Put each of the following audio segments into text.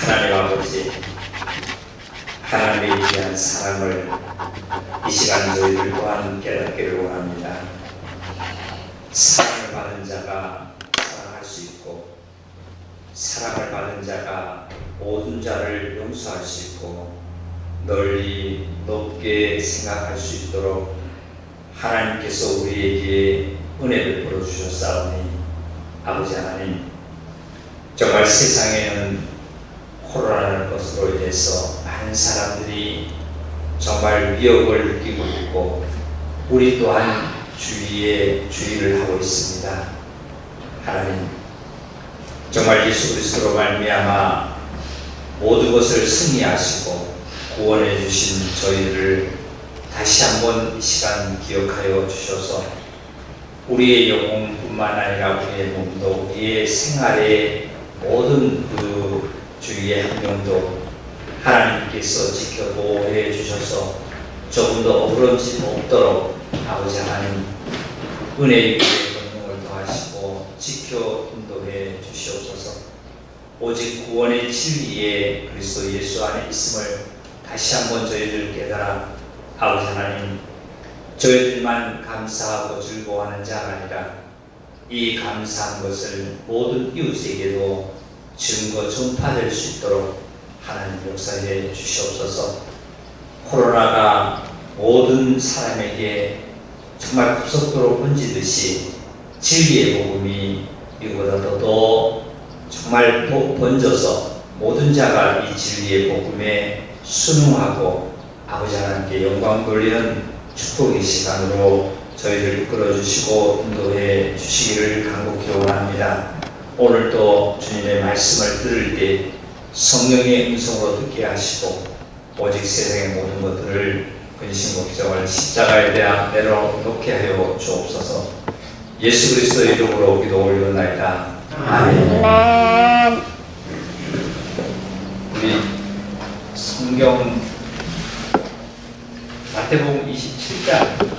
하나님 아버지, 하나님의 귀한 사랑을 이 시간 저희들 또한 깨닫기를 원합니다. 사랑을 받은 자가 사랑할 수 있고, 사랑을 받은 자가 모든 자를 용서할 수 있고, 널리 높게 생각할 수 있도록 하나님께서 우리에게 은혜를 부어주셨사오니, 아버지 하나님, 정말 세상에는 코로나라는 것으로 인해서 많은 사람들이 정말 위협을 느끼고 있고, 우리 또한 주의를 하고 있습니다. 하나님, 정말 예수 그리스도로 말미암아 모든 것을 승리하시고 구원해 주신 저희를 다시 한번 이 시간 기억하여 주셔서 우리의 영혼뿐만 아니라 우리의 몸도, 우리의 생활의 모든 그 주위의 환경도 하나님께서 지켜 보호해 주셔서 조금 더 어그러짐 없도록 아버지 하나님 은혜의 권능을 더하시고 지켜 인도해 주시옵소서. 오직 구원의 진리에 그리스도 예수 안에 있음을 다시 한번 저희들 깨달아 아버지 하나님, 저희들만 감사하고 즐거워하는 자가 아니라 이 감사한 것을 모든 이웃에게도 증거 전파될 수 있도록 하나님 역사해 주시옵소서. 코로나가 모든 사람에게 정말 구석도로 번지듯이 진리의 복음이 이보다 더 정말 번져서 모든 자가 이 진리의 복음에 순응하고 아버지 하나님께 영광 돌리는 축복의 시간으로 저희를 이끌어 주시고 인도해 주시기를 간곡히 원합니다. 오늘도 주님의 말씀을 들을 때 성령의 음성으로 듣게 하시고 오직 세상의 모든 것들을 근심 걱정을 십자가에 대하 내려놓게 하여 주옵소서. 예수 그리스도의 이름으로 기도 올리옵나이다. 아멘. 우리 성경 마태복음 27장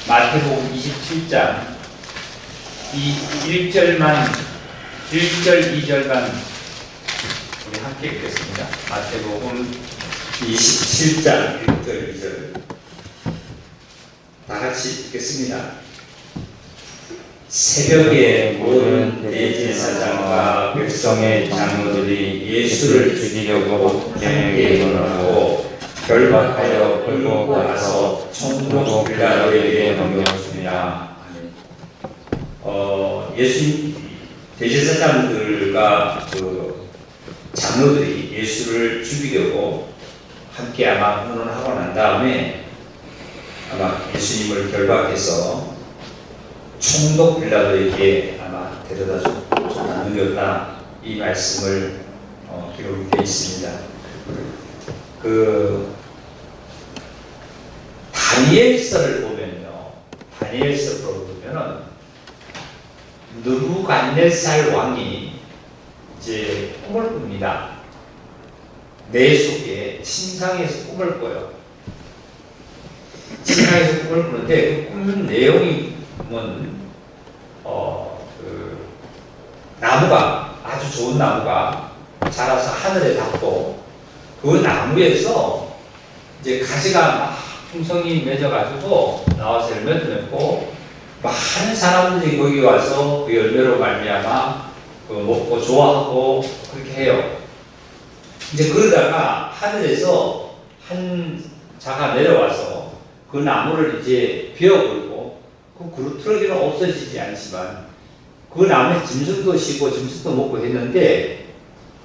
마태복음 27장 이 1절, 2절만 우리 함께 읽겠습니다. 마태복음 27장 1절, 2절 다 같이 읽겠습니다. 새벽에 모든 대제사장과 백성의 장로들이 예수를 죽이려고 함께 일어나고 결박하여 끌고 가서 총독 빌라도에게 넘겼습니다. 예수님 대제사장들과 그 장로들이 예수를 죽이려고 함께 아마 혼혼하고 난 다음에 아마 예수님을 결박해서 총독 빌라도에게 아마 데려다 넘겼다, 이 말씀을 기록이 되어 있습니다. 그 다니엘서를 보면요, 다니엘서를 보면은 느부갓네살 왕이 이제 꿈을 꿉니다. 내 속에 침상에서 꿈을 꿔요. 침상에서 꿈을 꾸는데 그 꿈 내용이 보면 그 나무가, 아주 좋은 나무가 자라서 하늘에 닿고 그 나무에서 이제 가지가 막 풍성이 맺어가지고 나와서 열매도 맺고 많은 사람들이 거기 와서 그 열매로 말미암아 그 먹고 좋아하고 그렇게 해요. 이제 그러다가 하늘에서 한 자가 내려와서 그 나무를 이제 베어버리고, 그 그루트러기는 없어지지 않지만 그 나무에 짐승도 씌고 짐승도 먹고 했는데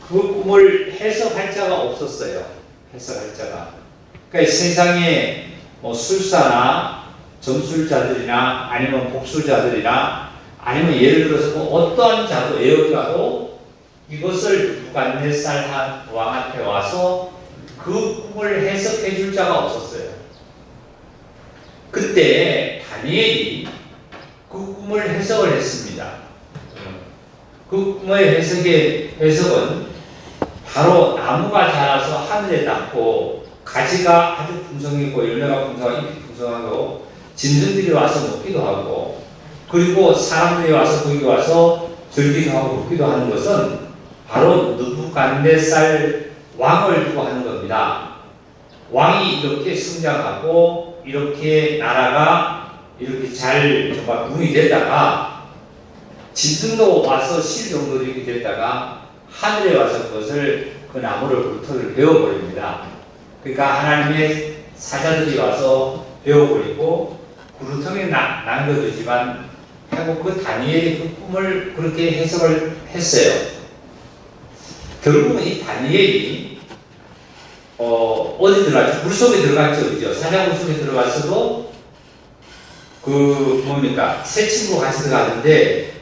그 꿈을 해석할 자가 없었어요. 해석할 자가. 그러니까 세상에 뭐 술사나 점술자들이나 아니면 복술자들이나 아니면 예를 들어서 뭐 어떠한 자도, 예언가도 이것을 느부갓네살 왕한테 와서 그 꿈을 해석해 줄 자가 없었어요. 그때 다니엘이 그 꿈을 해석을 했습니다. 그 꿈의 해석은 바로 나무가 자라서 하늘에 닿고 가지가 아주 풍성했고 열매가 풍성하고 잎이 풍성하고 짐승들이 와서 먹기도 하고, 그리고 사람들이 와서 거기 와서 즐기기도 하고 먹기도 하는 것은 바로 느부갓네살 왕을 두고 하는 겁니다. 왕이 이렇게 성장하고 이렇게 나라가 이렇게 잘 정말 붕이 되다가 짐승도 와서 실 정도 이렇게 됐다가 하늘에 와서 그것을 그 나무를 굴터를 베어버립니다. 그러니까 하나님의 사자들이 와서 베어버리고 구루텅이에 남겨두지만 하고 그 다니엘이 그 꿈을 그렇게 해석을 했어요. 결국은 이 다니엘이 어디 들어갔죠? 물속에 들어갔죠, 그죠? 사자 물속에 들어갔어도 그 뭡니까? 새 친구가 같이 들어갔는데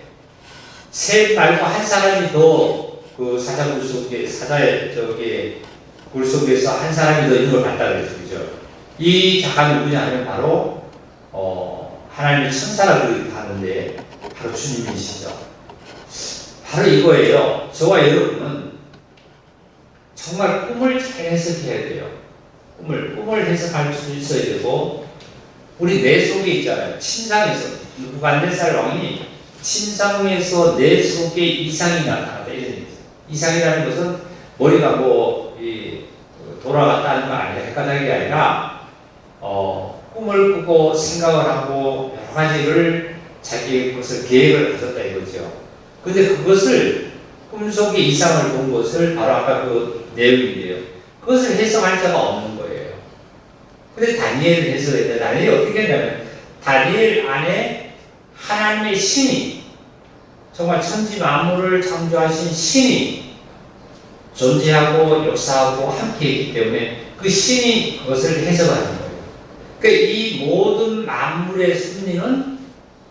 새 말고 한 사람이 더 그 사자 물속에 사자의 저기 물속에서 한 사람이 더 있는 걸 봤다 그랬죠, 그죠? 이 작가는 누구냐 하면 바로 하나님의 천사라 그러는데 바로 주님이시죠. 바로 이거예요. 저와 여러분은 정말 꿈을 잘 해석해야 돼요. 꿈을 해석할 수 있어야 되고, 우리 뇌 속에 있잖아요. 침상에서 느부갓네살 왕이 침상에서 뇌 속에 이상이 나타났다 이런 얘기죠. 이상이라는 것은 머리가 돌아갔다는 거 아니라 헷갈리는 게 아니라 꿈을 꾸고 생각을 하고 여러 가지를 자기의 것을 계획을 가졌다 이거죠. 근데 그것을 꿈속에 이상을 본 것을 바로 아까 그 내용인데요. 그것을 해석할 자가 없는 거예요. 근데 다니엘을 해석해야 돼. 다니엘이 어떻게 했냐면 다니엘 안에 하나님의 신이 정말 천지 만물을 창조하신 신이 존재하고 역사하고 함께 있기 때문에 그 신이 그것을 해석하는 거예요. 그러니까 이 모든 만물의 승리는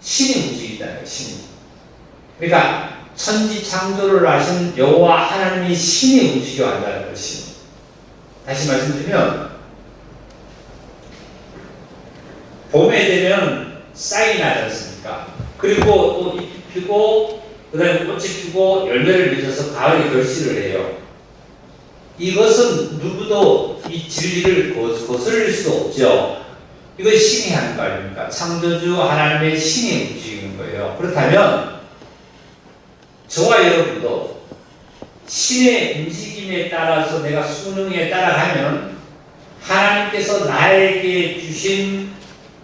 신이 움직인다는 거예요. 신이. 그러니까 천지 창조를 하신 여호와 하나님이 신이 움직여 한다는 것이. 다시 말씀드리면 봄에 되면 싹이 나지 않습니까? 그리고 또 잎이 피고 그 다음에 꽃이 피고 열매를 맺어서 가을에 결실을 해요. 이것은 누구도 이 진리를 거스를 수 없죠. 이건 신이 하는 거 아닙니까? 창조주 하나님의 신이 움직이는 거예요. 그렇다면 저와 여러분도 신의 움직임에 따라서 내가 순응에 따라가면 하나님께서 나에게 주신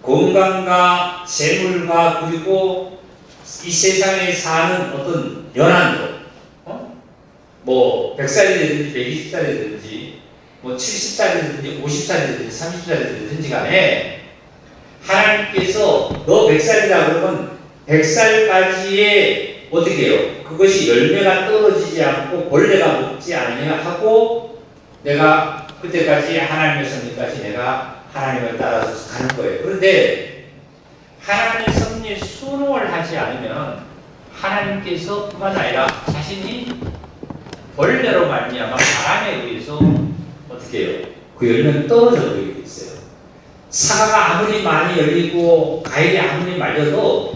건강과 재물과 그리고 이 세상에 사는 어떤 연한도, 뭐 100살이든지 120살이든지 뭐 70살이든지 50살이든지 30살이든지 간에 하나님께서 너 100살이다 그러면 100살까지의 어떻게 해요? 그것이 열매가 떨어지지 않고 벌레가 먹지 않으냐 하고 내가 그때까지 하나님의 섭리까지 내가 하나님을 따라서 가는 거예요. 그런데 하나님의 섭리에 순응을 하지 않으면 하나님께서 뿐만 아니라 자신이 벌레로 말미암아 바람에 의해서 어떻게 해요? 그 열매는 떨어져 버리게 있어요. 사과가 아무리 많이 열리고 과일이 아무리 많이 열려도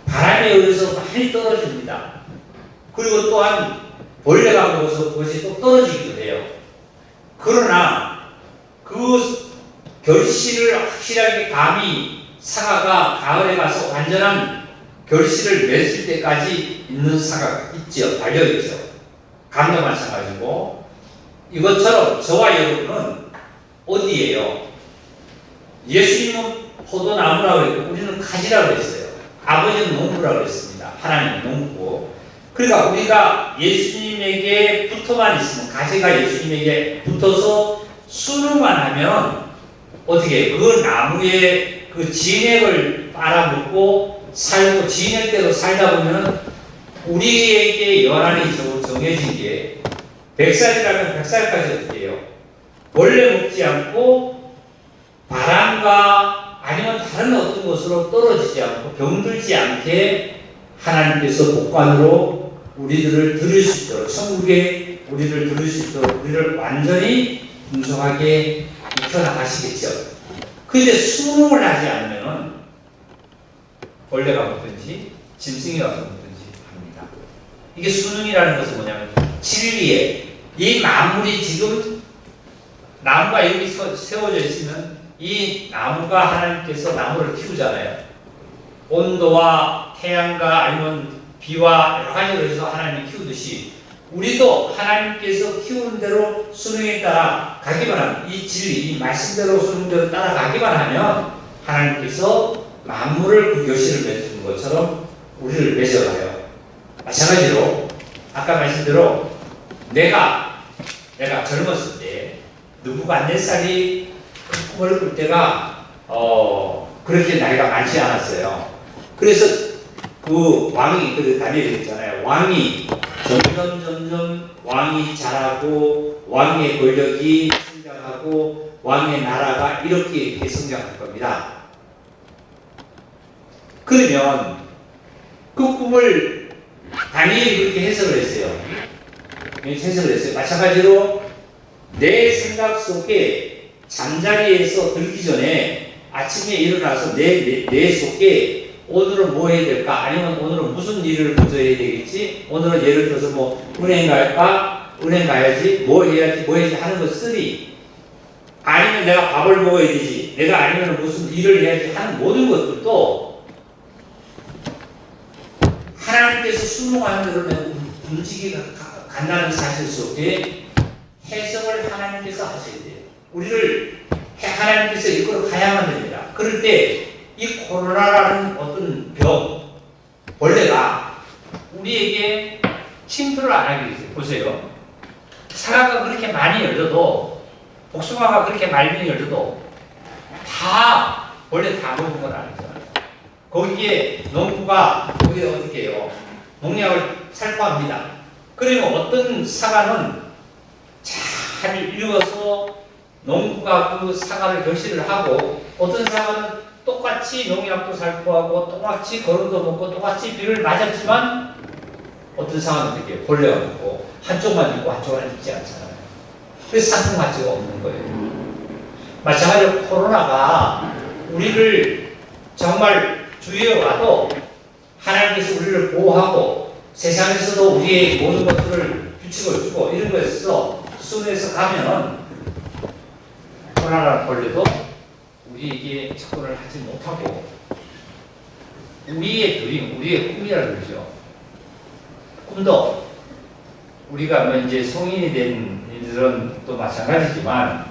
바람에 의해서 많이 떨어집니다. 그리고 또한 벌레가 먹어서 그것이 또 떨어지기도 해요. 그러나 그 결실을 확실하게 감히 사과가 가을에 가서 완전한 결실을 맺을 때까지 있는 사과가 있죠. 달려있죠. 감도 마찬가지고 이것처럼 저와 여러분은 어디예요? 예수님은 포도나무라고 했고 우리는 가지라고 했어요. 아버지는 농부라고 했습니다. 하나님은 농부고. 그러니까 우리가 예수님에게 붙어만 있으면 가지가 예수님에게 붙어서 순응만 하면 어떻게 그 나무의 그 진액을 빨아먹고 살고 진액대로 살다 보면 우리에게 연한이 정해진 게 100살이라면 100살까지 어떻게 해요? 원래 먹지 않고 바람과 아니면 다른 어떤 것으로 떨어지지 않고 병들지 않게 하나님께서 복관으로 우리들을 들을 수 있도록 천국에 우리를 들을 수 있도록 우리를 완전히 풍성하게 익혀나가시겠죠. 그런데 순응을 하지 않으면 벌레가 먹든지 짐승이 와서 먹든지 합니다. 이게 순응이라는 것은 뭐냐면 진리에 이 만물이 지금 나무가 여기 세워져 있으면 이 나무가 하나님께서 나무를 키우잖아요. 온도와 태양과 아니면 비와 여러 가지로 해서 하나님이 키우듯이 우리도 하나님께서 키우는 대로 수능에 따라 가기만 하면 이 진리, 이 말씀대로 수능대로 따라가기만 하면 하나님께서 만물을 그 교실을 맺는 것처럼 우리를 맺어가요. 마찬가지로 아까 말씀대로 내가 젊었을 때 누구가 4살이 꿈을 꿀 때가 그렇게 나이가 많지 않았어요. 그래서 그 왕이 그 다니엘이 있잖아요. 왕이 점점 왕이 자라고 왕의 권력이 성장하고 왕의 나라가 이렇게 성장할 겁니다. 그러면 그 꿈을 다니엘이 그렇게 해석을 했어요. 마찬가지로 내 생각 속에 잠자리에서 들기 전에 아침에 일어나서 내 속에 오늘은 뭐 해야 될까? 아니면 오늘은 무슨 일을 먼저 해야 되겠지? 오늘은 예를 들어서 뭐 은행 갈까? 은행 가야지? 뭐 해야지 하는 것들이 아니면 내가 밥을 먹어야 되지? 내가 아니면 무슨 일을 해야지 하는 모든 것들도 하나님께서 순종하는 대로 움직이가 간다는 사실 속에 해석을 하나님께서 하셔야 돼요. 우리를 하나님께서 이끌어 가야만 됩니다. 그럴 때 이 코로나라는 어떤 병, 벌레가 우리에게 침투를 안 하게 되세요. 보세요. 사과가 그렇게 많이 열려도, 복숭아가 그렇게 많이 열려도 다 벌레 다 먹은 건 아니잖아요. 거기에 농부가 거기에 어떻게 해요? 농약을 살포합니다. 그러면 어떤 사과는 잘 익어서 농부가 그 사과를 결실을 하고, 어떤 사과는 똑같이 농약도 살포하고 똑같이 거름도 먹고 똑같이 비를 맞았지만 어떤 사과는 어떻게 해요? 벌레가 먹고 한쪽만 있고 한쪽은 있지 않잖아요. 그래서 상품 가치가 없는 거예요. 마찬가지로 코로나가 우리를 정말 주위에 와도 하나님께서 우리를 보호하고 세상에서도 우리의 모든 것들을 규칙을 주고 이런 거에서 순에서 가면 코로나라는 벌레도 우리에게 접근을 하지 못하고 우리의 드림, 우리의 꿈이라 그러죠. 꿈도 우리가 뭐 이제 성인이 된 이들은 또 마찬가지지만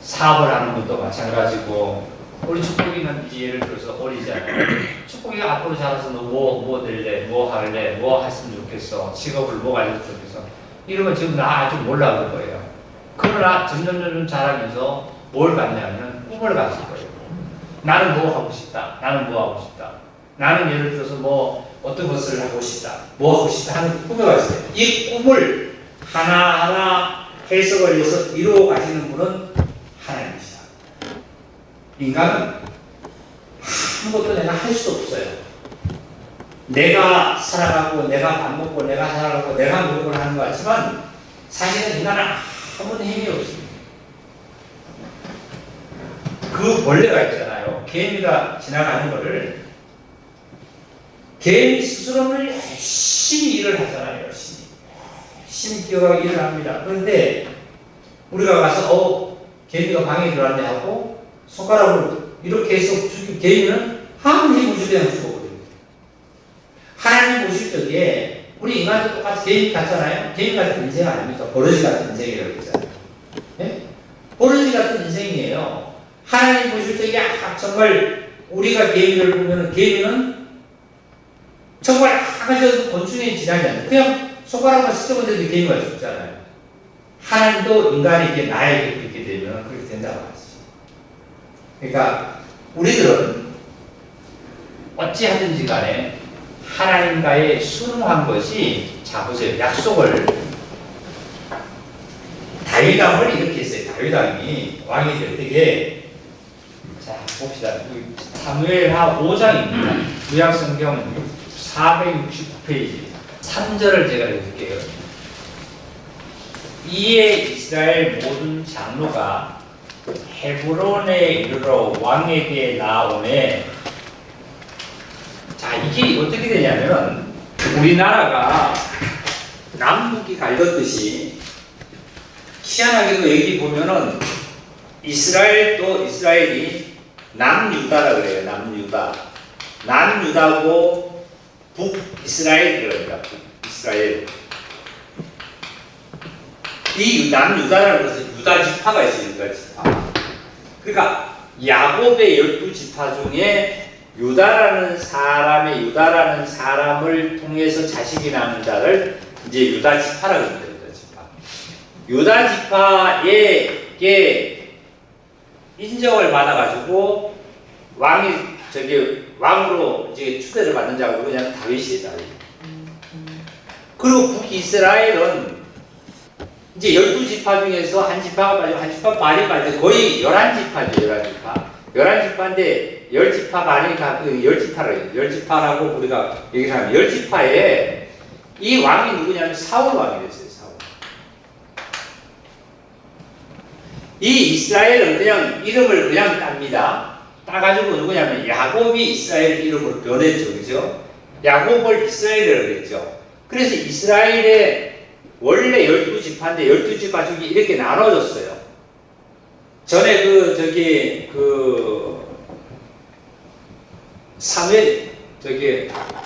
사업을 하는 것도 마찬가지고 우리 축복이는 이제 예를 들어서 어리잖아요. 축복이가 앞으로 자라서 너 뭐 될래, 뭐 할래, 뭐 했으면 좋겠어, 직업을 뭐 가졌으면 좋겠어 이러면 지금 나 아직 몰라 그럴 거예요. 그러나 점점 자라면서 뭘 갖냐면 꿈을 가질 거예요. 나는 뭐 하고 싶다. 나는 뭐 하고 싶다. 나는 예를 들어서 뭐 어떤 것을 하고 싶다. 뭐 하고 싶다 하는 꿈을 가졌어요. 이 꿈을 하나하나 해석을 해서 이루어 가시는 분은 하나님이시다. 인간은 아무것도 내가 할 수 없어요. 내가 살아가고 내가 밥 먹고 내가 살아가고 내가 노력을 하는 것 같지만 사실은 인간은 아무런 힘이 없습니다. 그 벌레가 있잖아요. 개미가 지나가는 거를 개미 스스로는 열심히 일을 하잖아요. 열심히 뛰어가고 일을 합니다. 그런데 우리가 가서 개미가 방에 들어왔네 하고 손가락으로 이렇게 해서 죽이면 개미는 아무 힘 없이 그냥 죽어버려요. 하나님 보실 적에 우리 인간도 똑같이 개미 같잖아요. 개미 같은 인생 아닙니까? 버러지 같은 인생이라고 그러잖아요. 네? 버러지 같은 인생이에요. 하나님 보실 적에 정말 우리가 개미를 보면 개미는 정말 아주 곤충에 지나지 않아요. 그냥 손가락만 스쳐본데도 개미가 죽잖아요. 하나님도 인간에게 나에게 그렇게 되면 그렇게 된다고 하죠. 그러니까 우리들은 어찌하든지 간에 하나님과의 순응한 것이, 자 보세요. 약속을 다윗 왕을 이렇게 했어요. 다윗 왕이 왕이 될 때에 자 봅시다. 사무엘하 5장입니다. 구약성경 469페이지 3절을 제가 읽을게요. 이에 이스라엘 모든 장로가 헤브론에 이르러 왕에게 나오매. 자, 이게 어떻게 되냐면 우리나라가 남북이 갈렸듯이 희한하게도 여기 보면은 이스라엘도 이스라엘이 남유다라 그래요. 남유다. 남유다고 북이스라엘이랍니다. 북이스라엘. 이 남유다라는 것은 유다 지파가 있어요. 유다 지파. 그러니까 야곱의 12지파 중에 유다라는 사람을 통해서 자식이 낳는 자를 이제 유다 지파라고 합니다. 유다 지파에게 인정을 받아가지고 왕으로 이제 추대를 받는 자가 누구냐면 다윗이에요. 다윗. 그리고 북이스라엘은 이제 12지파 중에서 한 지파가 빠지고 한 지파 반이 빠지고 거의 11지파죠. 11지파. 11지파인데 10지파 반이 다 10지파라고 우리가 얘기를 하면 10지파에 이 왕이 누구냐면 사울 왕이 됐어요. 사울. 이 이스라엘은 그냥 이름을 그냥 땁니다. 따가지고 누구냐면 야곱이 이스라엘 이름으로 변했죠. 그죠? 야곱을 이스라엘이라고 그랬죠. 그래서 이스라엘의 원래 12지파인데 12지파 중에 이렇게 나눠졌어요. 전에 사무엘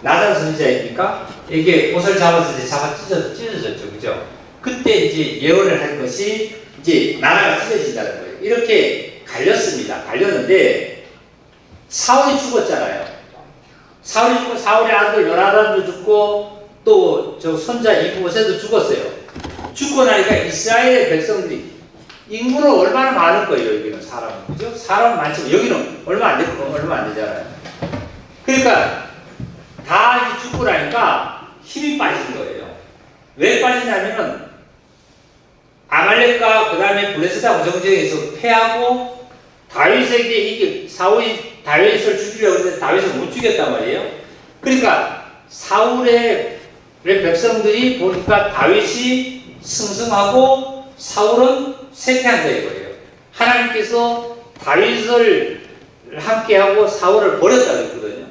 나단 선지자입니까? 이게 옷을 잡아서 이제 찢어졌죠. 그죠? 그때 이제 예언을 한 것이 이제 나라가 찢어진다는 거예요. 이렇게 갈렸는데 사울이 죽었잖아요. 사울이 죽고 사울의 아들 요나단도 죽고 또 저 손자 이브보셋도 죽었어요. 죽고 나니까 이스라엘의 백성들이 인구는 얼마나 많을 거예요. 여기는 사람은. 그죠? 사람 많지만 여기는 얼마 안 되잖아요. 그러니까 다 죽고 나니까 힘이 빠진 거예요. 왜 빠지냐면은 아말렉과 그 다음에 블레셋하고 정쟁에서 패하고 다윗에게 이게 사울이 다윗을 죽이려고 했는데 다윗을 못 죽였단 말이에요. 그러니까 사울의 백성들이 보니까 다윗이 승승하고 사울은 쇠퇴한다 이거예요. 하나님께서 다윗을 함께하고 사울을 버렸다 그랬거든요.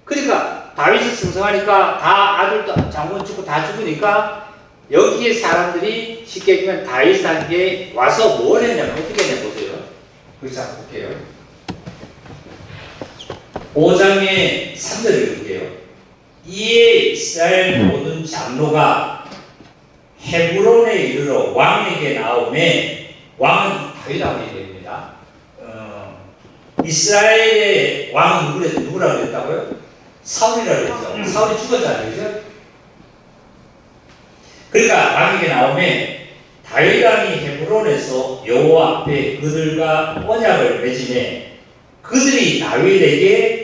그러니까 다윗이 승승하니까 다 아들도 장군 죽고 다 죽으니까 여기에 사람들이 쉽게 얘기하면 다윗한테 와서 뭘 했냐면 어떻게 했냐 보세요. 그래서 한번 볼게요. 5장의 3절을 볼게요. 이에 이스라엘 모든 장로가 헤브론에 이르러 왕에게 나오매 왕은 다윗 왕이 됩니다. 이스라엘의 왕은 누구라고 그랬다고요? 사울이라고 그랬죠. 사울이 죽었잖아요. 그죠? 그러니까 왕에게 나오매 다윗 왕이 헤브론에서 여호와 앞에 그들과 언약을 맺으매 그들이 다윗에게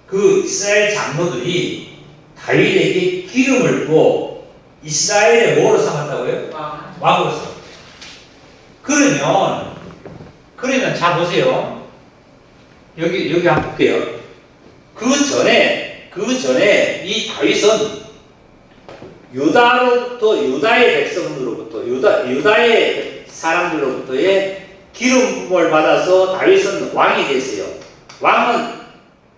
그 이스라엘 장로들이 다윗에게 기름을 부어 이스라엘의 뭐로 삼았다고요? 왕으로 삼았어요. 그러면 자 보세요. 여기 한번 볼게요. 그 전에 이 다윗은 유다의 백성들로부터 유다의 사람들로부터의 기름 부음을 받아서 다윗은 왕이 됐어요. 왕은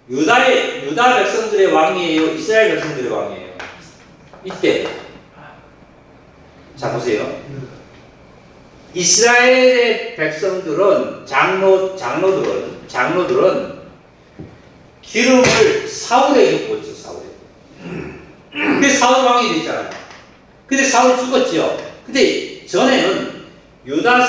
유다 백성들의 왕이에요? 이스라엘 백성들의 왕이에요? 이때 자 보세요. 이스라엘의 백성들은 장로들은 기름을 사울에게 부었죠. 사울에게. 그래서 사울 왕이 됐잖아요. 근데 사울 죽었죠. 근데 전에는 유다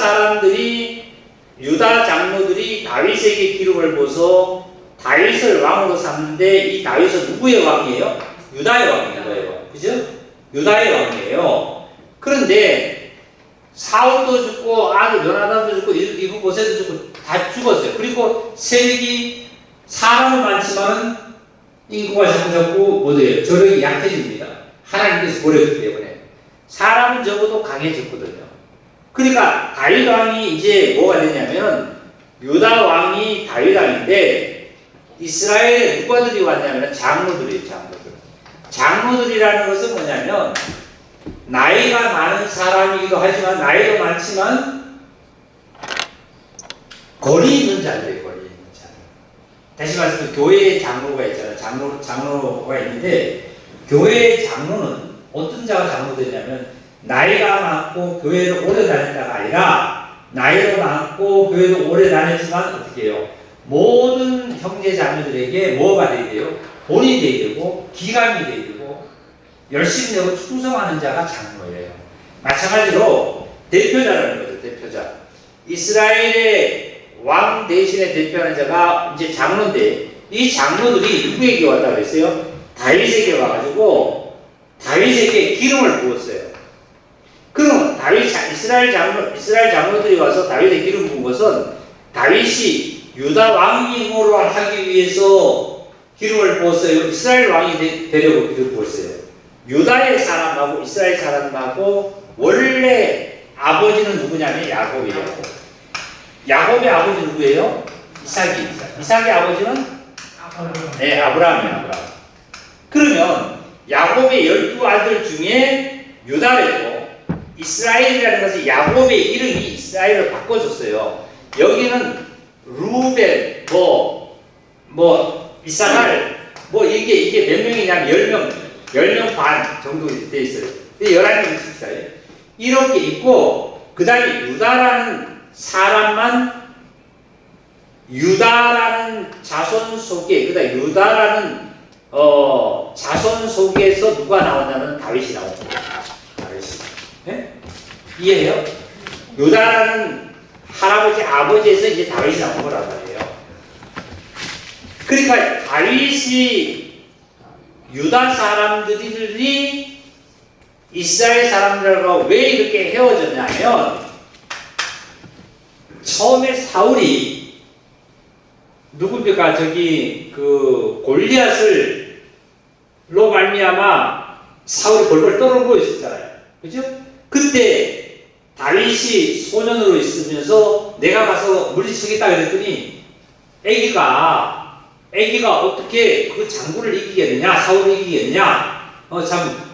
장로들이 다윗에게 기름을 부어서 다윗을 왕으로 삼는데 이 다윗은 누구의 왕이에요? 유다의 왕이에요. 그죠? 유다의 왕이에요. 그런데 사울도 죽고 아들 요나단도 죽고 이브보셋도 죽고 다 죽었어요. 그리고 세력이 사람은 많지만은 인구가 작고 뭐예요? 저력이 약해집니다. 하나님께서 버렸기 때문에 사람은 적어도 강해졌거든요. 그러니까 다윗 왕이 이제 뭐가 되냐면 유다 왕이 다윗 왕인데 이스라엘에 누가들이 왔냐면 장로들이에요. 장로들이라는 것은 뭐냐면 나이가 많은 사람이기도 하지만 나이도 많지만 거리 있는 자들이에요. 거리 있는 자. 다시 말해서 교회의 장로가 있잖아요. 장로가 있는데 교회의 장로는 어떤 자가 장로되냐면 나이가 많고 교회를 오래 다녔다가 아니라 나이도 많고 교회도 오래 다녔지만 어떻게 해요? 모든 형제 자매들에게 뭐가 돼야 돼요? 본이 돼야 되고 기감이 돼야 되고 열심히 내고 충성하는 자가 장로예요. 마찬가지로 대표자라는 거죠. 대표자. 이스라엘의 왕 대신에 대표하는 자가 이제 장로인데 이 장로들이 누구에게 왔다고 했어요? 다윗에게 와가지고 다윗에게 기름을 부었어요. 그럼 이스라엘 장로들이 와서 다윗의 기름 부은 것은 다윗이 유다 왕임으로 하기 위해서 기름을 부었어요. 이스라엘 왕이 되려고 기름을 부었어요. 유다의 사람하고 이스라엘 사람하고 원래 아버지는 누구냐면 야곱이에요. 야곱의 아버지 누구예요? 이삭이. 이삭의 아버지는 네, 아브라함이에요. 아브라함. 그러면 야곱의 12아들 중에 유다래고 이스라엘이라는 것은 야곱의 이름이 이스라엘을 바꿔줬어요. 여기는 루벤, 이사갈, 이게 몇 명이냐면 10명 반 정도 돼 있어요. 11명 있어요. 이렇게 있고, 그 다음에 유다라는 사람만, 유다라는 자손 속에, 그 다음에 유다라는, 자손 속에서 누가 나오냐면 다윗이 나옵니다. 다윗이. 네? 이해해요? 유다라는 할아버지, 아버지에서 이제 다윗이 나온 거란 말이에요. 그러니까 다윗이 유다 사람들이 이스라엘 사람들하고 왜 이렇게 헤어졌냐면 처음에 사울이 누굽니까? 골리앗을로 말미암아 사울이 벌벌 떨고 있었잖아요. 그죠? 그때 다윗이 소년으로 있으면서 내가 가서 물리치겠다 그랬더니 애기가 어떻게 그 장군을 이기겠느냐, 사울을 이기겠느냐,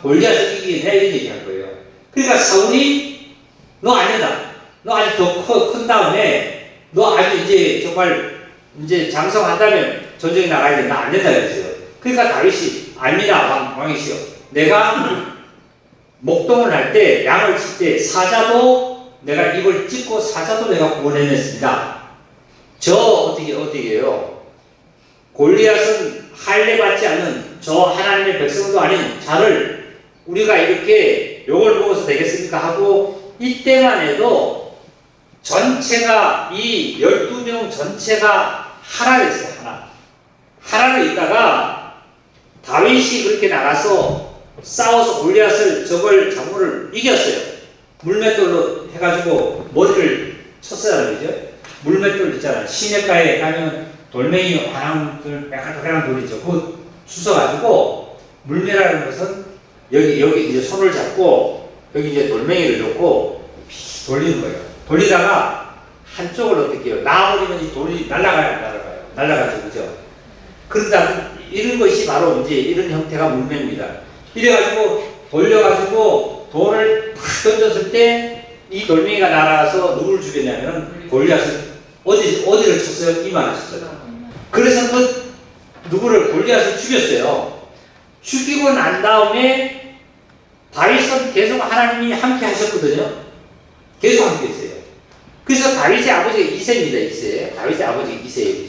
골리앗을 이기겠냐 이런 얘기한 거예요. 그러니까 사울이 너 아니다. 너 아직 더 큰 다음에 너 아주 이제 정말 이제 장성하다면 전쟁에 나가야 된다. 안 된다 그랬어요. 그러니까 다윗이 아닙니다. 왕이시여. 내가 목동을 할 때 양을 칠 때 사자도 내가 입을 찢고 사자도 내가 구원해냈습니다. 어떻게 해요? 골리앗은 할례 받지 않는 저 하나님의 백성도 아닌 자를 우리가 이렇게 욕을 먹어서 되겠습니까? 하고 이때만 해도 전체가 이 12명 전체가 하나 됐어요. 하나로 있다가 다윗이 그렇게 나가서 싸워서 골리앗을 장군을 이겼어요. 물맷돌로 해가지고 머리를 쳤어요. 그죠? 물맷돌 있잖아요. 시냇가에 가면 돌멩이 하나들 빼가는 돌이죠. 그거 주워가지고 물매라는 것은 여기 이제 손을 잡고 여기 이제 돌멩이를 놓고 돌리는 거예요. 돌리다가 한쪽을 어떻게 해요? 놔버리면 이 돌이 날아가요. 날아가죠. 그죠? 그러다 이런 것이 바로 이제 이런 형태가 물매입니다. 이래가지고 돌려가지고 돌을 탁 던졌을 때 이 돌멩이가 날아가서 누구를 죽였냐면 골리앗을 어디를 쳤어요? 이만을 쳤어요. 그래서 골리앗을 죽였어요. 죽이고 난 다음에 다윗은 계속 하나님이 함께 하셨거든요. 계속 함께 했어요. 그래서 다윗의 아버지가 이새입니다. 이새. 다윗의 아버지가 이새예요.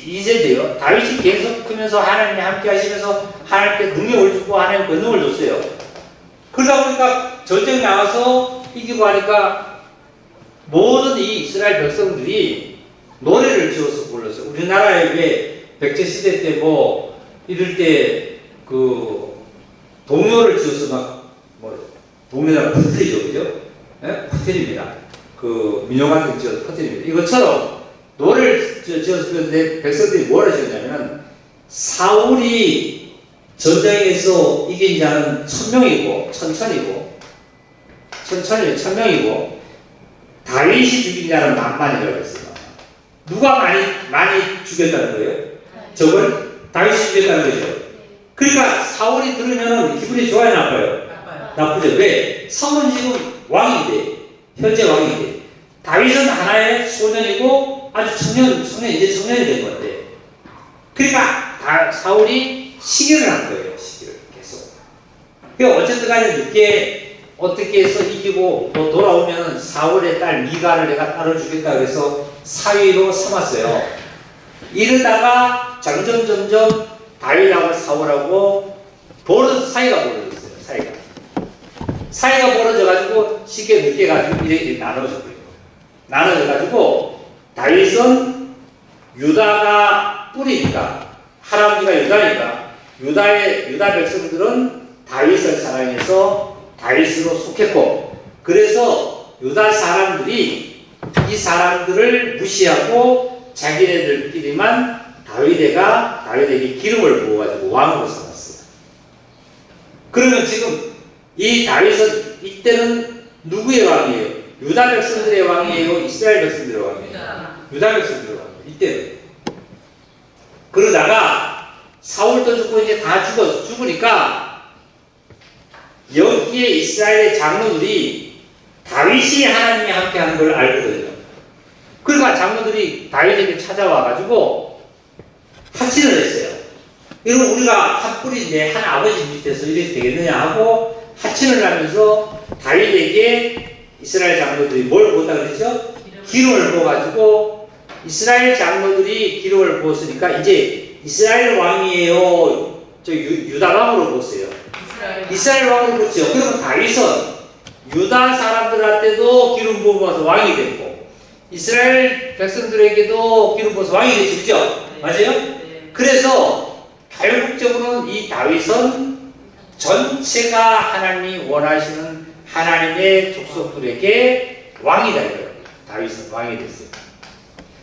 이새인데요. 다윗이 계속 크면서 하나님이 함께 하시면서 하나님께 능력을 주고 하나님 권능을 줬어요. 그러다 보니까 전쟁 나가서 이기고 하니까 모든 이 이스라엘 백성들이 노래를 지어서 불렀어요. 우리나라에 왜 백제시대 때 이럴 때 동요를 지어서 동네가 퍼뜨리죠. 그죠? 네? 퍼뜨립니다. 민요 같은 거 지어서 퍼뜨립니다. 이것처럼 노래를 지어서 그런데 백성들이 뭘 하셨냐면 사울이 전쟁에서 이긴 자는 1000명이고 천명이고 다윗이 죽인 자는 만만이라고 했어요. 누가 많이 죽였다는 거예요? 저걸 다윗이 죽였다는 거죠. 그러니까 사울이 들으면 기분이 좋아요, 나빠요? 나쁘죠. 왜? 사울은 지금 왕인데, 현재 왕인데, 다윗은 하나의 소년이고 아주 이제 청년이 된 건데, 그러니까 사울이 시기를 한 거예요. 시기를 계속. 그러니까 어쨌든 간에 늦게 어떻게 해서 이기고 또 돌아오면 사울의 딸 미가를 내가 따라주겠다 그래서 사위로 삼았어요. 이러다가 점점 다윗하고 사울하고 사이가 벌어졌어요. 사이가 벌어져가지고 쉽게 느껴가지고 이렇게 나눠져 버려요. 나눠져가지고 다윗은 유다가 뿌리니까 할아버지가 유다니까 유다 백성들은 다윗을 사랑해서 다윗으로 속했고, 그래서 유다 사람들이 이 사람들을 무시하고 자기네들끼리만 다윗에게 기름을 부어가지고 왕으로 삼았어요. 그러면 지금 이 다윗은 이때는 누구의 왕이에요? 유다 백성들의 왕이에요? 이스라엘 백성들의 왕이에요? 유다 백성들의 왕이에요. 이때는. 그러다가 사울도 죽고 이제 다 죽으니까 여기에 이스라엘의 장로들이 다윗이 하나님이 함께 하는 걸 알거든요. 그러니까 장로들이 다윗에게 찾아와가지고 확신을 했어요. 이러면 우리가 한 뿌리인데 한 아버지 밑에서 이렇게 되겠느냐 하고 하친을 하면서 다윗에게 이스라엘 장로들이 뭘 부었다 그랬죠? 기름을 부어가지고 이스라엘 장로들이 기름을 부었으니까 이제 이스라엘 왕이에요. 유다 왕으로 부었어요. 이스라엘 왕으로 부었죠. 그러면 다윗은 유다 사람들한테도 기름 부어서 왕이 됐고 이스라엘 백성들에게도 기름 부어서 왕이 됐죠. 그죠? 맞아요? 그래서 결국적으로는 이 다윗은 전체가 하나님이 원하시는 하나님의 족속들에게 왕이 되는 다윗은 왕이 됐어요.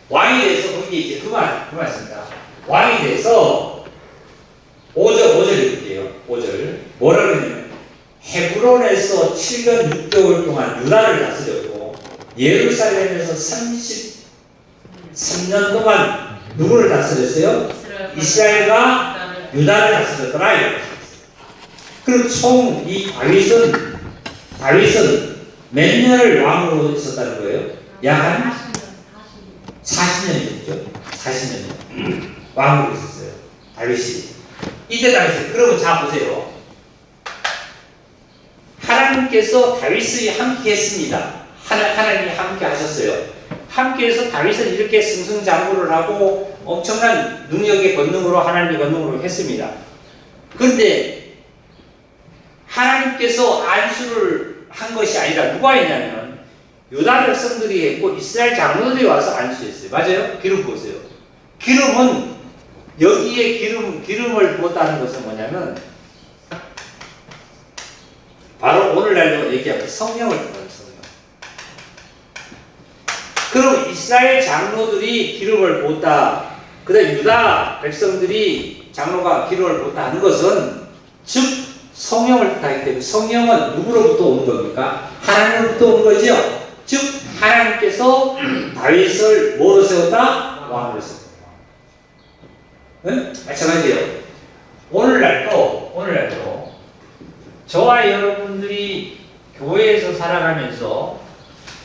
왕이 돼서 거기 이제 그만했습니다. 왕이 돼서 5절 읽을게요. 5절 뭐라 그러냐면 헤브론에서 7년 6개월 동안 유다를 다스렸고 예루살렘에서 33년 동안 누구를 다스렸어요? 이스라엘과 유다를 다스렸더라. 그럼 총 이 다윗은 몇 년을 왕으로 있었다는 거예요? 약 한 40년이었죠. 40년 왕으로 있었어요. 다윗이. 이때 당시 그러면 자 보세요. 하나님께서 다윗이 함께 했습니다. 하나님이 함께 하셨어요. 함께 해서 다윗은 이렇게 승승장구를 하고 엄청난 능력의 권능으로 하나님의 권능으로 했습니다. 그런데 하나님께서 안수를 한 것이 아니라 누가 했냐면 유다 백성들이 했고 이스라엘 장로들이 와서 안수했어요. 맞아요? 기름 부으세요. 기름은 여기에 기름을 부었다는 것은 뭐냐면 바로 오늘날로 얘기하면 성령을 부어요. 성령. 그럼 이스라엘 장로들이 기름을 부었다. 그 다음에 유다 백성들이 장로가 기름을 부었다 하는 것은 즉 성령을 뜻하기 때문에 성령은 누구로부터 오는 겁니까? 하나님으로부터 오는 거죠. 즉 하나님께서 다윗을 뭐로 세웠다? 왕으로 세웠다. 응? 마찬가지예요. 오늘날도 저와 여러분들이 교회에서 살아가면서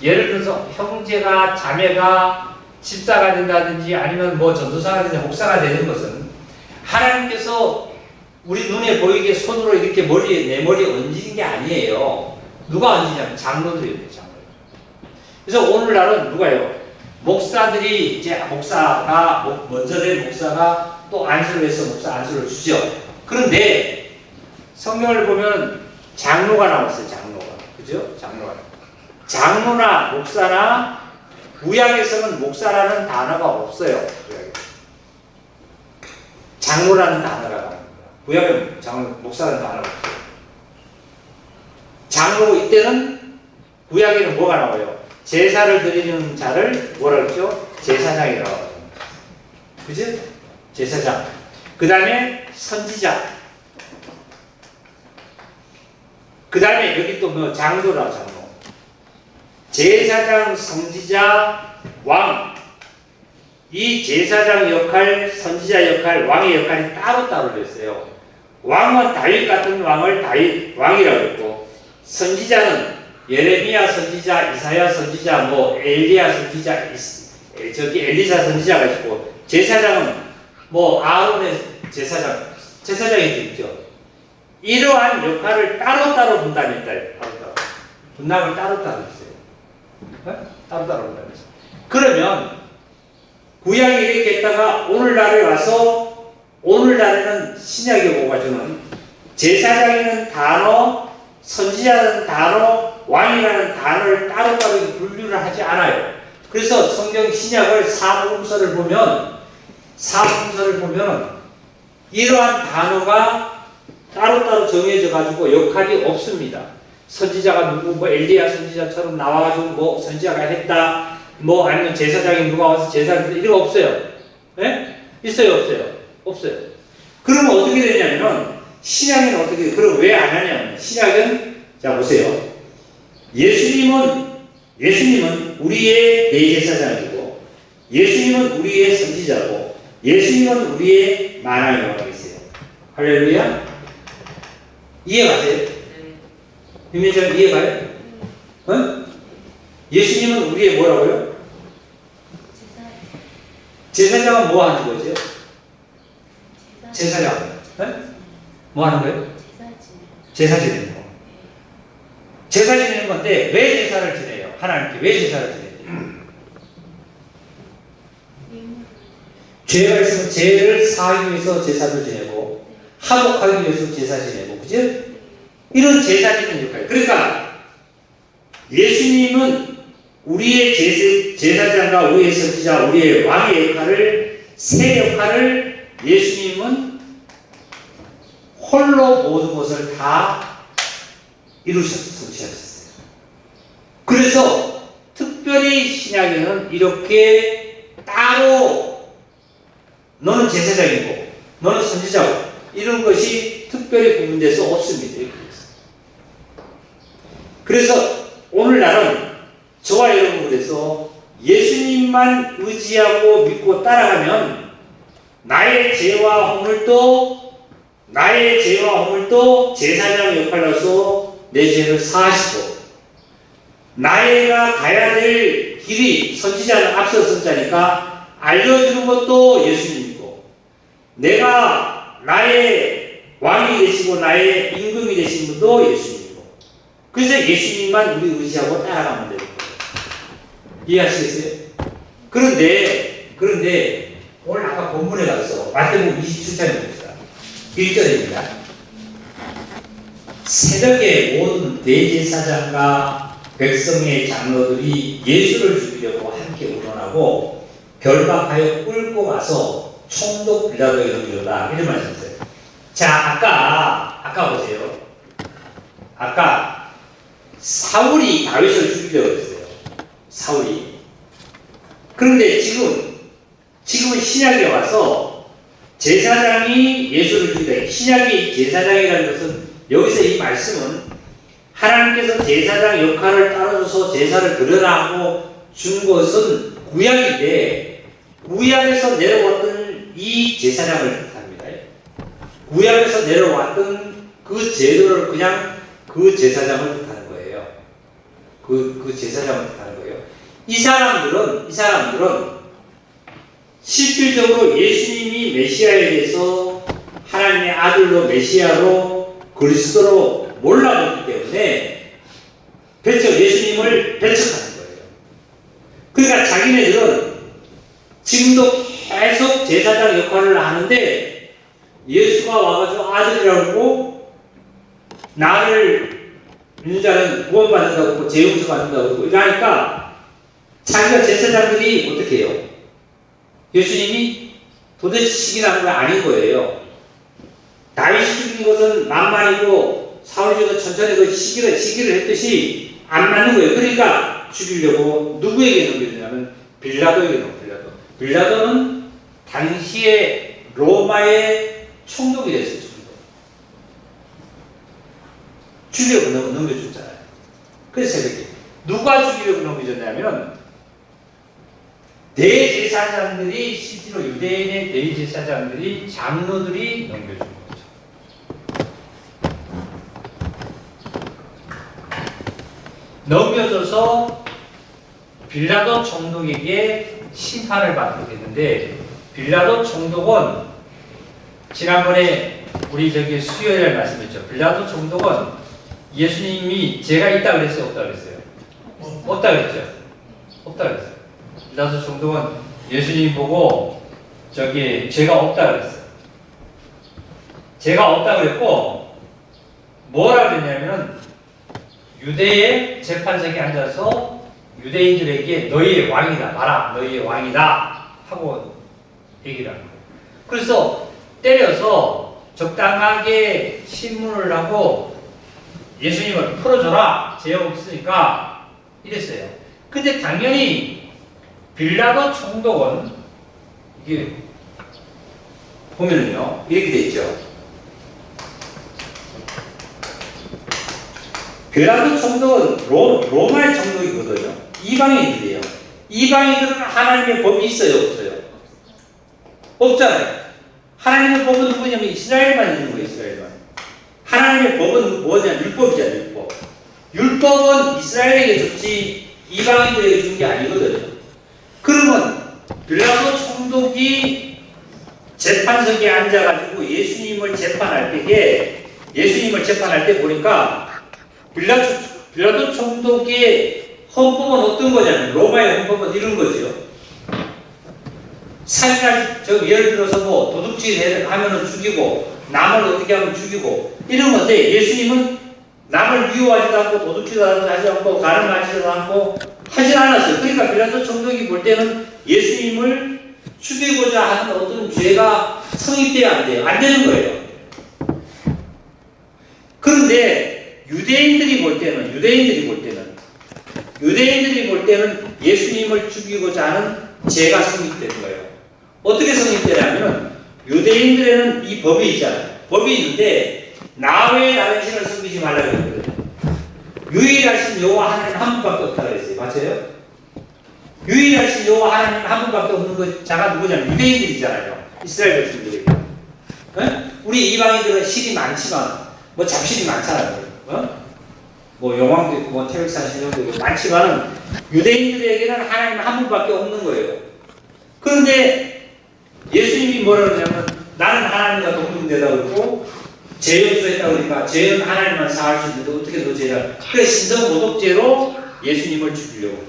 예를 들어서 형제가 자매가 집사가 된다든지 아니면 뭐 전도사가 된다든지 목사가 되는 것은 하나님께서 우리 눈에 보이게 손으로 이렇게 내 머리에 얹는 게 아니에요. 누가 얹느냐면 장로들이에요. 장로. 그래서 오늘날은 누가요? 목사들이 이제 목사가 먼저 된 목사가 또 안수를 해서 목사 안수를 주죠. 그런데 성경을 보면 장로가 나왔어요. 장로가. 그죠? 장로나 목사나 구약에서는 목사라는 단어가 없어요. 장로라는 단어가 구약은 목사라는 단어가 없어요. 장로 이때는 구약에는 뭐가 나와요? 제사를 드리는 자를 뭐라 그러죠? 제사장이라고 하죠. 그죠? 제사장. 그 다음에 선지자. 그 다음에 여기 또 뭐 장로라 장로. 제사장, 선지자, 왕. 이 제사장 역할, 선지자 역할, 왕의 역할이 따로따로 됐어요. 왕은 다윗 같은 왕을 다윗 왕이라고 했고, 선지자는 예레미야 선지자, 이사야 선지자, 뭐 엘리야 선지자, 엘리사 선지자가 있고, 제사장은 뭐 아론의 제사장이 있죠. 이러한 역할을 따로따로 분담했다. 분락을 따로따로 했어요. 따로따로 한다고 했어요. 그러면 구약이 이렇게 했다가 오늘날에 와서 오늘날에는 신약에 오가지고는 제사장이라는 단어, 선지자라는 단어, 왕이라는 단어를 따로따로 분류를 하지 않아요. 그래서 성경 신약을 사복음서를 보면 이러한 단어가 따로따로 정해져 가지고 역할이 없습니다. 선지자가 누구 뭐 엘리야 선지자처럼 나와가지고 뭐 선지자가 했다 뭐 아니면 제사장이 누가 와서 제사를 했다 이런 거 없어요. 네? 있어요 없어요? 없어요. 그러면 어떻게 되냐면 신약에는 어떻게 돼요? 그럼 왜 안 하냐면 신약은 자 보세요. 예수님은 우리의 대제사장이고 예수님은 우리의 선지자고 예수님은 우리의 만왕의 왕이세요. 할렐루야. 이해가세요? 김민정 이해가요? 어? 예수님은 우리의 뭐라고요? 제사장은 뭐 하는 거죠? 제사장. 네? 뭐 하는 거예요? 제사 지내는 거. 제사 지내는 건데 왜 제사를 지내요? 하나님께 왜 제사를 지내요? 죄가 있으면 죄를 사하기 위해서 제사를 지내고 화목하기 위해서 제사 지내고 그죠? 이런 제사 지내는 역할. 그러니까 예수님은 우리의 제사장과 우리의 선지자, 우리의 왕의 역할을 세 역할을 예수님은 홀로 모든 것을 다 성취하셨어요. 그래서 특별히 신약에는 이렇게 따로 너는 제사장이고 너는 선지자고 이런 것이 특별히 구분돼서 없습니다. 그래서 오늘날은 저와 여러분 그래서 예수님만 의지하고 믿고 따라가면 나의 죄와 허물도 제사장 역할로서 내 죄를 사하시고 나가 가야 될 길이 선지자는 앞서선 자니까 알려주는 것도 예수님이고 내가 나의 왕이 되시고 나의 임금이 되신 분도 예수님이고 그래서 예수님만 우리 의지하고 따라가면 되는 거예요. 이해하시겠어요? 그런데 오늘 아까 본문에 가서 마태복음 27장에 봅시다. 1절입니다. 새벽에 모든 대제사장과 백성의 장로들이 예수를 죽이려고 함께 운원하고 결박하여 끌고 가서 총독 빌라도에게 넘기려다 이런 말씀이세요. 자, 아까 보세요. 아까 사울이 다윗을 죽이려고 했어요. 사울이. 그런데 지금은 신약에 와서 제사장이 예수를 죽이다. 신약의 제사장이라는 것은 여기서 이 말씀은 하나님께서 제사장 역할을 따라줘서 제사를 드려라 하고 준 것은 구약인데 구약에서 내려왔던 이 제사장을 뜻합니다. 구약에서 내려왔던 그 제도를 그냥 그 제사장을 뜻하는 거예요. 그 제사장을 뜻하는 거예요. 이 사람들은 실질적으로 예수님이 메시아에 대해서 하나님의 아들로 메시아로 그리스도로 몰라보기 때문에 예수님을 배척하는 거예요. 그러니까 자기네들은 지금도 계속 제사장 역할을 하는데 예수가 와가지고 아들이라고 나를 믿는 자는 구원받는다고 재용서 받는다고 그러고 이러니까 자기가 제사장들이 어떻게 해요? 예수님이 도대체 시기라는 건 아닌 거예요. 다윗이 죽인 것은 만만이고 사울이 죽은 천천히 그 시기를 했듯이 안 맞는 거예요. 그러니까 죽이려고 누구에게 넘겨주냐면 빌라도에게 넘겨요. 빌라도는 당시에 로마의 총독이 됐어요. 죽이려고 넘겨줬잖아요. 그래서 새벽에 누가 죽이려고 넘겨줬냐면 대제사장들이 실제로 유대인의 대제사장들이 장로들이 넘겨준 거죠. 넘겨줘서 빌라도 총독에게 심판을 받게 됐는데 빌라도 총독은 지난번에 우리 수요일에 말씀했죠. 빌라도 총독은 예수님이 제가 있다 그랬어요? 없다 그랬어요? 없다 그랬죠? 없다 그랬어요. 빌라도 총독은 예수님 보고 저기 제가 없다 그랬어요. 제가 없다 그랬고 뭐라 그랬냐면 유대의 재판석에 앉아서 유대인들에게 너희의 왕이다 봐라 너희의 왕이다 하고 얘기를 하는 거예요. 그래서 때려서 적당하게 신문을 하고 예수님을 풀어줘라 죄 없으니까 이랬어요. 근데 당연히 빌라도 총독은 이게 보면은요 이렇게 돼 있죠. 빌라도 총독은 로마의 총독이거든요. 이방인들이에요. 이방인들은 하나님의 법이 있어요, 없어요? 없잖아요. 하나님의 법은 누구냐면 이스라엘만 있는 거예요, 이스라엘만. 하나님의 법은 뭐냐? 율법이잖아요, 율법. 율법은 이스라엘에게 줬지 이방인들에게 준 게 아니거든요. 그러면 빌라도 총독이 재판석에 앉아가지고 예수님을 재판할 때 보니까 빌라도 총독의 헌법은 어떤 거냐면 로마의 헌법은 이런 거죠. 살인할 예를 들어서 뭐 도둑질 하면은 죽이고 남을 어떻게 하면 죽이고 이런 건데 예수님은 남을 미워하지도 않고 도둑질도 하지 않고 가늠하지도 않고 하진 않았어요. 그러니까 빌라도 총독이 볼 때는 예수님을 죽이고자 하는 어떤 죄가 성립돼야 안 돼요. 안 되는 거예요. 그런데 유대인들이 볼 때는 예수님을 죽이고자 하는 죄가 성립되는 거예요. 어떻게 성립되냐면 유대인들에는 이 법이 있잖아요. 법이 있는데 나 외에 다른 신을 섬기지 말라고 했거든요. 유일하신 여호와 하나님 한 분밖에 없다고 했어요. 맞아요? 유일하신 여호와 하나님 한 분밖에 없는 그 자가 누구냐면 유대인들이잖아요. 이스라엘 백성들이. 우리 이방인들은 실이 많지만 뭐 잡실이 많잖아요. 뭐 영왕도 있고 뭐 태백산 신령도 있고 많지만은 유대인들에게는 하나님 한 분밖에 없는 거예요. 그런데 예수님이 뭐라 그러냐면 나는 하나님과 동등되다 그러고 죄 용서했다 그러니까 죄는 하나님만 사할 수 있는데 어떻게 너 죄를 그래서 신성모독죄로 예수님을 죽이려고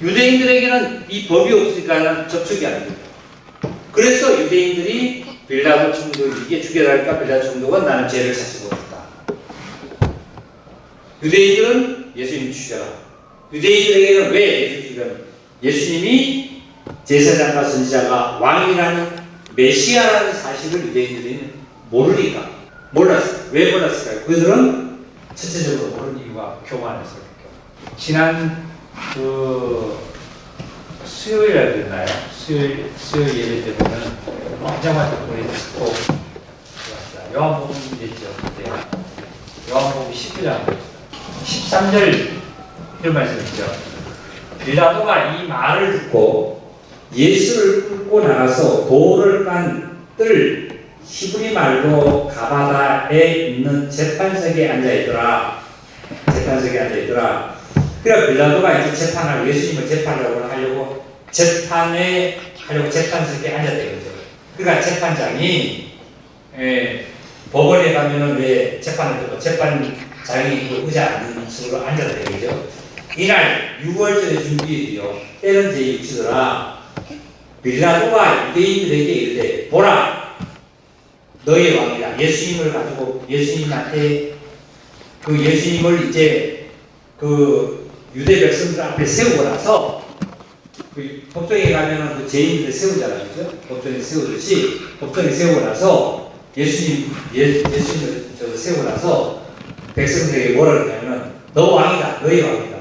유대인들에게는 이 법이 없으니까 접촉이 안 돼요. 그래서 유대인들이 빌라도 총독에게 죽여달까 빌라도 총독은 나는 죄를 찾지 못했다. 유대인들은 예수님 죽여라. 유대인들에게는 왜 예수 죽여라? 예수님이 제사장과 선지자가 왕이라는 메시아라는 사실을 유대인들이 모르니까 몰랐어요. 왜 몰랐을까요? 그들은 전체적으로 모르는 이유가 교만해서 그렇죠. 지난 수요일에 됐나요? 수요일 예배 때 보면 언제마다 우리 듣고 요한복음 됐죠. 그때 요한복음 19장 13절 이런 말씀이죠. 빌라도가 이 말을 듣고 예수를 끌고 나가서 돌을 깐 뜰 히브리 말로 가바다에 있는 재판석에 앉아있더라. 그래서 빌라도가 이제 예수님을 재판하려고 재판석에 앉았대요. 그러니까 재판장이 법원에 가면은 왜 재판장이 그 의자 앉는 식으로 앉았대요. 그죠? 이날 6월절의 준비일이요. 때는 제6시더라. 빌라도가 유대인들에게 이르되 보라 너의 왕이다. 예수님을 가지고 예수님한테 그 예수님을 이제 그 유대 백성들 앞에 세우고 나서 그 법정에 가면은 그 죄인들을 세우잖아요. 그죠? 법정에 세우듯이 법정에 세우고 나서 예수님을 세우고 나서 백성들에게 뭐라 그러냐면 너 왕이다. 너의 왕이다.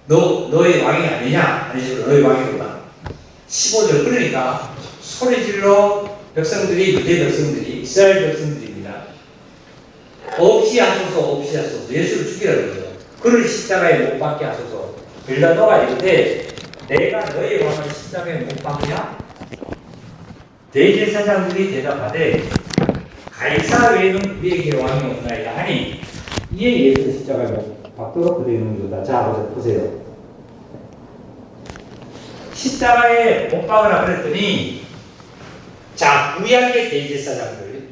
너의 왕이 아니냐? 아니지 너의 왕이구나. 15절 그러니까 소리질러 유대 백성들이 이스라엘 백성들입니다. 없이 하소서 예수를 죽이라고 그러죠. 그를 십자가에 못 박게 하소서. 빌라도가 이르되 내가 너의 왕을 십자가에 못 박냐? 대제사장들이 대답하되 가이사 외에는 우리에게 왕이 없나이다 하니 이에 예수 십자가에 못 박도록 그들이 이르는도다. 자 보세요. 십자가에 못 박으라 그랬더니 자 구약의 대제사장들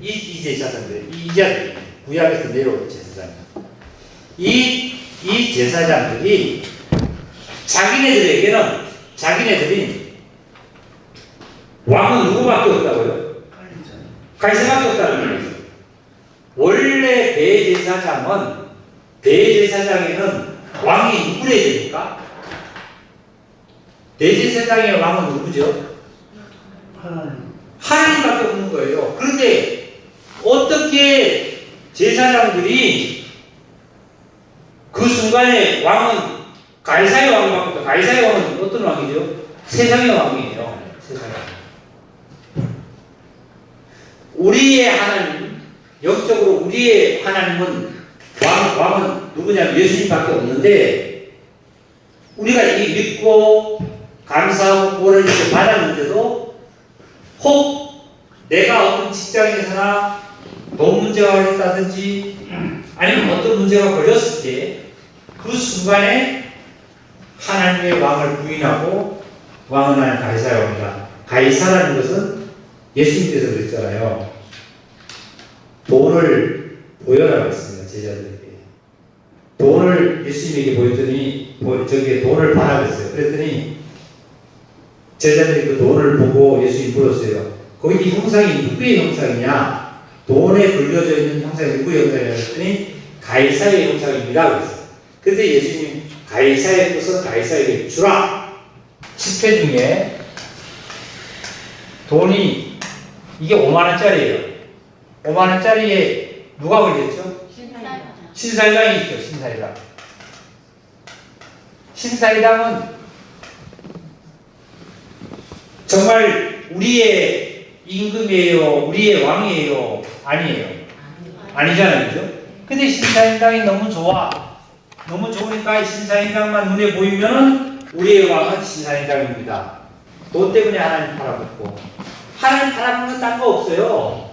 이자들이 구약에서 내려온 제사장. 이 제사장들이 자기네들이 왕은 누구밖에 없다고요? 가이사밖에 없다는 거예요. 원래 대제사장에는 왕이 누구래야 됩니까? 대제사장의 왕은 누구죠? 하나님밖에 없는 거예요. 그런데 어떻게 제사장들이 그 순간에 왕은 가이사의 왕이 가이사의 왕은 어떤 왕이죠? 세상의 왕이에요. 세상의 왕. 우리의 하나님, 영적으로 우리의 하나님은 왕은 누구냐면 예수님밖에 없는데 우리가 이 믿고 감사하고 구원을 이렇게 받았는데도 혹 내가 어떤 직장에서나 돈 문제가 걸렸다든지 아니면 어떤 문제가 걸렸을 때 그 순간에 하나님의 왕을 부인하고 왕은 하나님 가이사의 왕이다. 가이사라는 것은 예수님께서 그랬잖아요. 돈을 보여라고 했습니다. 제자들에게. 돈을 예수님에게 보였더니 저기에 돈을 바라고 했어요. 그랬더니 제자들이 그 돈을 보고 예수님 물었어요. 거기 이 형상이 누구의 형상이냐? 돈에 걸려져 있는 형상이 누구의 형상이냐 했더니 가이사의 형상입니다. 그랬어요. 그때 예수님 가이사의 것은 가이사에게 주라. 지폐 중에 돈이 이게 5만원짜리예요. 5만원짜리에 누가 걸렸죠? 신사위당이 있죠. 신사위당. 신사위당은 정말 우리의 임금이에요? 우리의 왕이에요? 아니에요. 아니잖아요. 그죠? 근데 신사임당이 너무 좋아. 너무 좋으니까 신사임당만 눈에 보이면은 우리의 왕은 신사임당입니다. 돈 때문에 하나님 팔아먹고. 하나님 팔아먹는 딴 거 없어요.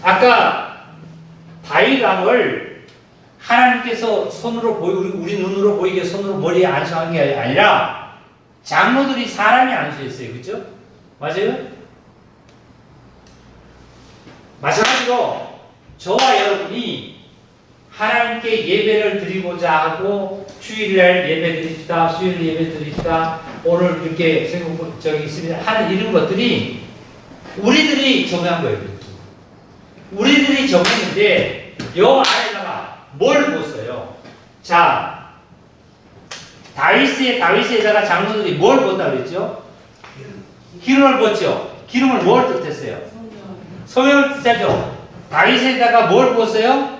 아까 다윗왕을 하나님께서 손으로 우리 눈으로 보이게 손으로 머리에 안수한 게 아니라 장로들이 사람이 안수했어요. 그죠? 맞아요? 마찬가지로 저와 여러분이 하나님께 예배를 드리고자 하고 주일날 예배 드립시다, 수요일 예배 드립시다, 오늘 이렇게 저기 있습니다 하는 이런 것들이 우리들이 정한 거예요. 우리들이 정했는데 요 안에다가 뭘 뒀어요? 자, 다윗에다가 장로들이 뭘 뒀다 그랬죠? 기름을 붓죠. 기름을 뭘 뜻했어요? 성령을 뜻하죠. 다윗에다가 뭘 부었어요?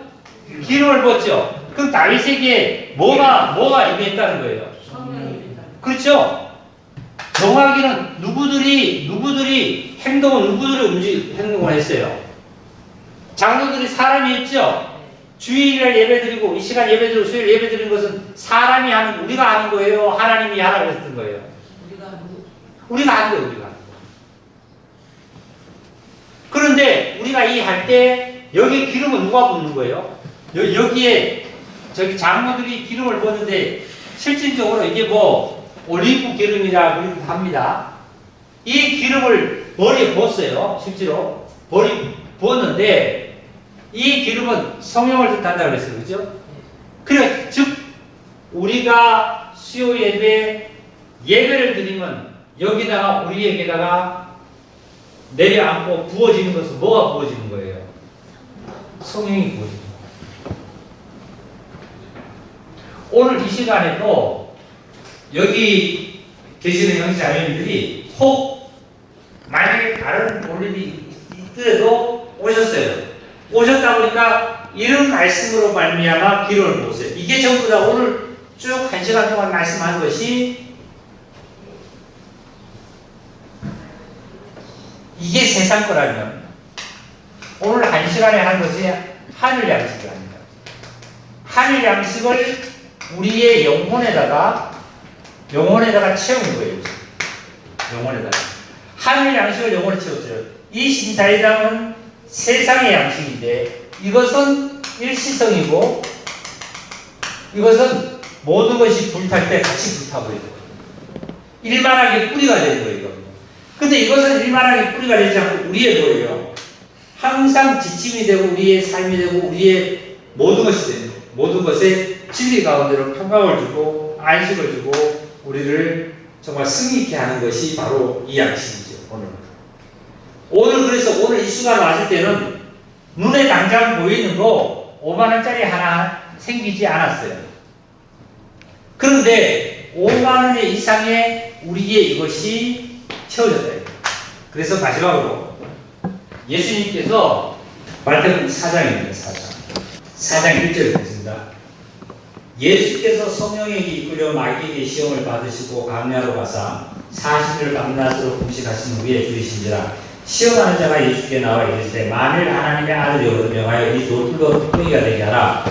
기름을 붓죠. 그럼 다윗에게 뭐가 임했다는 거예요? 그렇죠. 정하기는 누구들이 행동을 했어요. 장로들이 사람이었죠. 주일날 예배드리고 이 시간 예배드리고 수요일 예배드리는 것은 사람이 하는, 우리가 하는 거예요? 하나님이 하라고 했던 거예요? 우리가 하는 거예요. 우리가. 그런데 우리가 이 할 때 여기 기름은 누가 붓는 거예요? 여기에 저기 장로들이 기름을 붓는데 실질적으로 이게 뭐 올리브 기름이라 그러기도 합니다. 이 기름을 머리에 부었어요. 실제로 부었는데 이 기름은 성령을 뜻한다고 그랬어요. 그죠? 그래, 즉 우리가 수요 예배를 드리면 여기다가 우리에게다가 내려앉고 부어지는 것은 뭐가 부어지는 거예요? 성령이 부어지는 거예요. 오늘 이 시간에도 여기 계시는 형제자매님들이 혹 만약에 다른 볼일이 있더라도 오셨다 보니까 이런 말씀으로 말미암아 기름을 부었어요. 이게 전부 다 오늘 쭉 1시간 동안 말씀한 것이 이게 세상 거라면 오늘 1시간에 한 것이 하늘 양식이 아닙니다. 하늘 양식을 우리의 영혼에다가 채운 거예요. 영혼에다가. 하늘 양식을 영혼에 채웠어요. 이 신사이당은 세상의 양식인데 이것은 일시성이고 이것은 모든 것이 불탈 때 같이 불타버려요. 일만하게 뿌리가 되는 거예요. 근데 이것은 일만하게 뿌리가 되지 않고 우리의 뭐예요? 항상 지침이 되고 우리의 삶이 되고 우리의 모든 것이 되는 모든 것에 진리 가운데로 평강을 주고 안식을 주고 우리를 정말 승리 있게 하는 것이 바로 이 양식이죠. 오늘 그래서 오늘 이 순간 왔을 때는 눈에 당장 보이는 거 5만 원짜리 하나 생기지 않았어요. 그런데 5만 원 이상의 우리의 이것이 채워졌다. 그래서 마지막으로 예수님께서 마태복음 4장입니다. 4장 1절을 보겠습니다. 예수께서 성령에게 이끌려 마귀에게 시험을 받으시고 강야로 가사 40일 밤낮으로 금식하신 후에 죽으신지라. 시험하는 자가 예수께 나와 이르시되 만일 하나님의 아들이오를 명하여 이 돌들로 뚝배기가 되게 하라.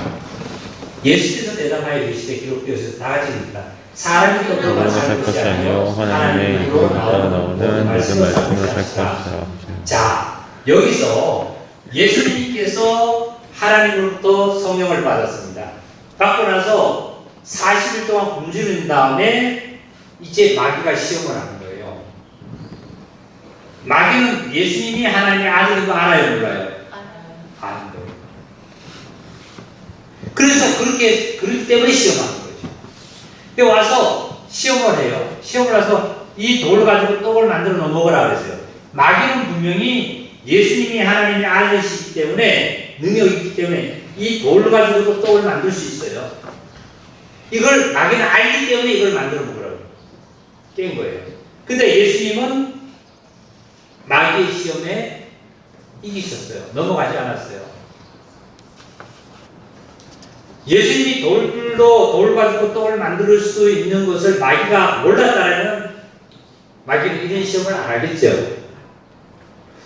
예수께서 대답하여 이르시되 기록되었으되 다 같이 읽다. 사람이 떡으로만 살 것이 아니요 하나님의 입으로 나오는 모든 말씀으로 살 것이라. 자, 여기서 예수님께서 하나님으로부터 성령을 받았습니다. 받고 나서 40일 동안 굶주린 다음에 이제 마귀가 시험을 하는 거예요. 마귀는 예수님이 하나님의 아들인 거 알아요, 몰라요? 아는 거예요. 그래서 그렇기 때문에 시험하는 거죠. 근데 와서 시험을 해요. 시험을 해서 이 돌 가지고 떡을 만들어 놓어 먹으라 그랬어요. 마귀는 분명히 예수님이 하나님의 아들이시기 때문에 능력이 있기 때문에 이 돌 가지고도 떡을 만들 수 있어요. 이걸 마귀는 알기 때문에 이걸 만들어 먹으라고 깬 거예요. 근데 예수님은 마귀의 시험에 이기셨어요. 넘어가지 않았어요. 예수님이 돌 가지고 떡을 만들 수 있는 것을 마귀가 몰랐다면 마귀는 이런 시험을 안 하겠죠.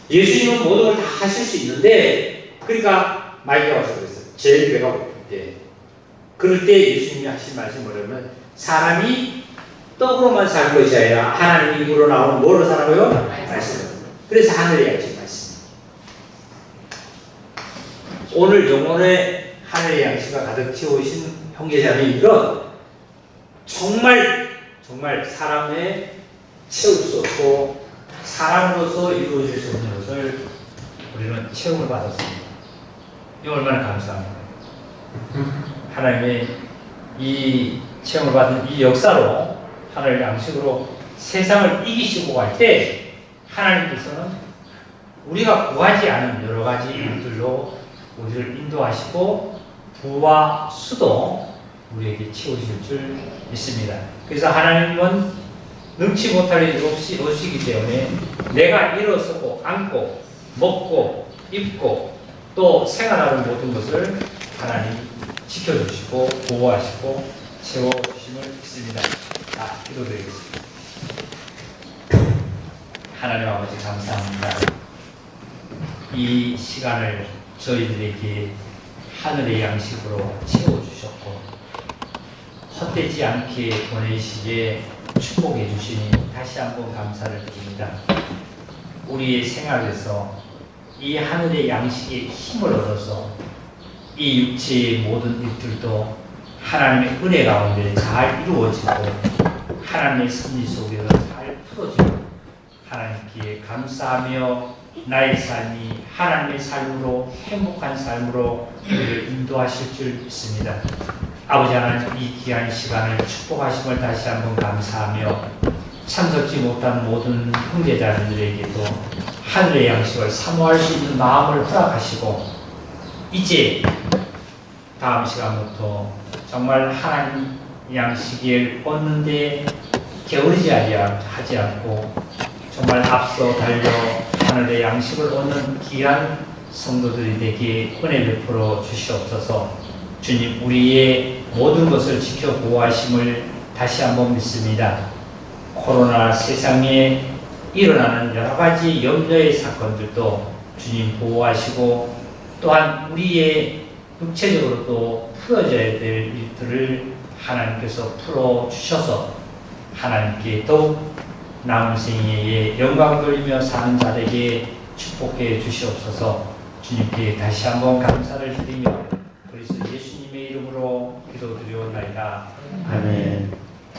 예수님은 모든 걸 다 하실 수 있는데, 그러니까 마귀가 와서 그랬어요. 제일 배가 고플 때. 그럴 때 예수님이 하신 말씀이 뭐냐면, 사람이 떡으로만 살 것이 아니라 하나님 입으로 나오는 뭐로 살아요? 말씀. 그래서 하늘의 양식 말씀. 오늘 영혼의 하늘의 양식과 가득 채우신 형제자매님들은 정말 사람의 채울 수 없고 사람으로서 이루어질 수 없는 것을 우리는 체험을 받았습니다. 이 얼마나 감사합니다. 하나님의 이 체험을 받은 이 역사로 하나님의 양식으로 세상을 이기시고 갈 때 하나님께서는 우리가 구하지 않은 여러 가지 일들로 우리를 인도하시고 부와 수도 우리에게 채우실 줄 믿습니다. 그래서 하나님은 능치 못할 일이 없으시기 때문에 내가 일어서고 앉고 먹고 입고 또 생활하는 모든 것을 하나님 지켜주시고 보호하시고 채워주심을 믿습니다. 기도드리겠습니다. 하나님 아버지 감사합니다. 이 시간을 저희들에게 하늘의 양식으로 채워주셨고 헛되지 않게 보내시기에 축복해 주시니 다시 한번 감사를 드립니다. 우리의 생활에서 이 하늘의 양식의 힘을 얻어서 이 육체의 모든 일들도 하나님의 은혜 가운데 잘 이루어지고 하나님의 섭리 속에서 잘 풀어지고 하나님께 감사하며 나의 삶이 하나님의 삶으로 행복한 삶으로 우리를 인도하실 줄 믿습니다. 아버지 하나님 이 귀한 시간을 축복하심을 다시 한번 감사하며 참석지 못한 모든 형제자매들에게도 하늘의 양식을 사모할 수 있는 마음을 허락하시고 이제 다음 시간부터 정말 하나님 양식을 얻는데 게으르지 하지 않고 정말 앞서 달려 하늘의 양식을 얻는 귀한 성도들이 되게 은혜 베풀어 주시옵소서. 주님 우리의 모든 것을 지켜 보호하심을 다시 한번 믿습니다. 코로나 세상에 일어나는 여러 가지 염려의 사건들도 주님 보호하시고 또한 우리의 육체적으로도 풀어져야 될 일들을 하나님께서 풀어주셔서 하나님께 더욱 남은 생애에 영광 돌리며 사는 자들에게 축복해 주시옵소서. 주님께 다시 한번 감사를 드리며 그리스도 예수님의 이름으로 기도드리옵나이다. 아멘.